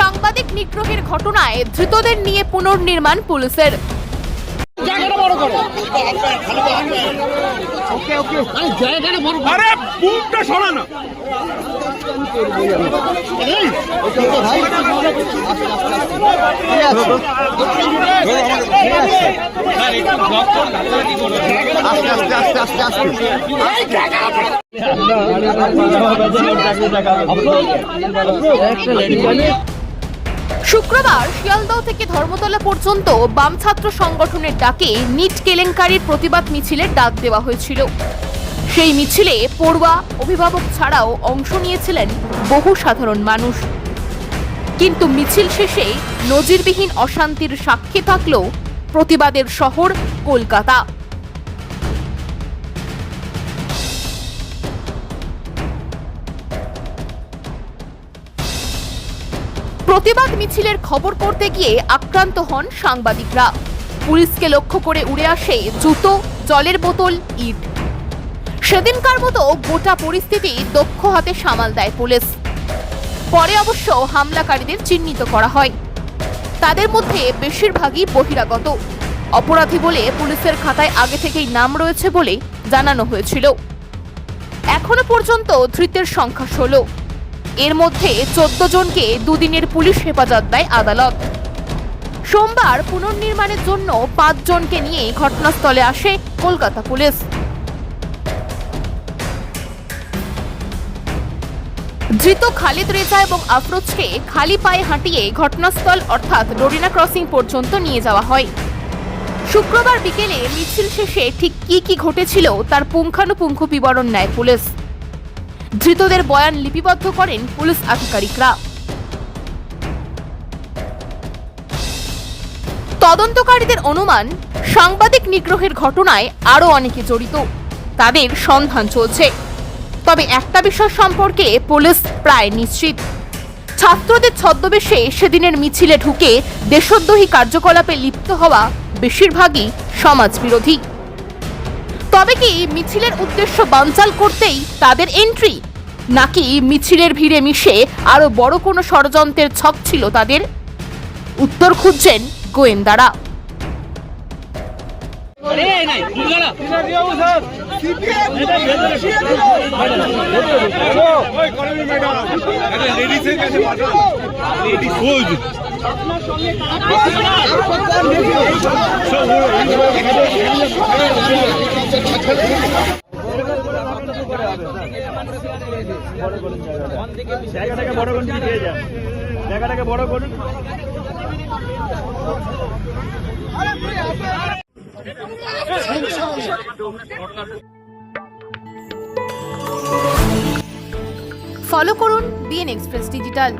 সাংবাদিক নিগ্রহের ঘটনায় ধৃতদের নিয়ে পুনর্নির্মাণ পুলিশের। শুক্রবার শিয়ালদহ থেকে ধর্মতলা পর্যন্ত বাম ছাত্র সংগঠনের ডাকে নিট কেলেঙ্কারির প্রতিবাদ মিছিলের ডাক দেওয়া হয়েছিল। সেই মিছিলে পড়ুয়া, অভিভাবক ছাড়াও অংশ নিয়েছিলেন বহু সাধারণ মানুষ। কিন্তু মিছিল শেষে নজিরবিহীন অশান্তির সাক্ষী থাকল প্রতিবাদের শহর কলকাতা। প্রতিবাদ মিছিলের খবর করতে গিয়ে আক্রান্ত হন সাংবাদিকরা। পুলিশকে লক্ষ্য করে উড়ে আসে জুতো, জলের বোতল, ইট। সেদিনকার মতো গোটা পরিস্থিতি দক্ষ হাতে সামাল দেয় পুলিশ। পরে অবশ্য হামলাকারীদের চিহ্নিত করা হয়। তাদের মধ্যে বেশিরভাগই বহিরাগত অপরাধী বলে পুলিশের খাতায় আগে থেকেই নাম রয়েছে বলে জানানো হয়েছিল। এখনো পর্যন্ত ধৃতের সংখ্যা 16। এর মধ্যে 14 জনকে দুদিনের পুলিশ হেফাজত দেয় আদালত। সোমবার পুনর্নির্মাণের জন্য 5 জনকে নিয়ে ঘটনাস্থলে আসে কলকাতা পুলিশ। ধৃত খালিদ রেজা এবং আফরোজকে খালি পায়ে হাঁটিয়ে ঘটনাস্থল অর্থাৎ ডোরিনা ক্রসিং পর্যন্ত নিয়ে যাওয়া হয়। শুক্রবার বিকেলে মিছিল শেষে ঠিক কি ঘটেছিল তার পুঙ্খানুপুঙ্খ বিবরণ নেয় পুলিশ। ধৃতদের বয়ান লিপিবদ্ধ করেন পুলিশ আধিকারিকরা। তদন্তকারীদের অনুমান, সাংবাদিক নিগ্রহের ঘটনায় আরো অনেকে জড়িত। তাদের সন্ধান চলছে। তবে একটা বিষয় সম্পর্কে পুলিশ প্রায় নিশ্চিত, ছাত্রদের ছদ্মবেশে সেদিনের মিছিলে ঢুকে দেশদ্রোহী কার্যকলাপে লিপ্ত হওয়া বেশিরভাগই সমাজবিরোধী। তবে কি মিছিলের উদ্দেশ্য বানচাল করতেই তাদের এন্ট্রি, নাকি মিছিলের ভিড়ে মিশে আরো বড় কোনো ষড়যন্ত্রের ছক ছিল তাদের? উত্তর খুঁজছেন গোয়েন্দারা। জায়গাটাকে বড় করুন, জায়গাটাকে বড় করুন। ফলো করুন বিএন এক্সপ্রেস ডিজিটাল।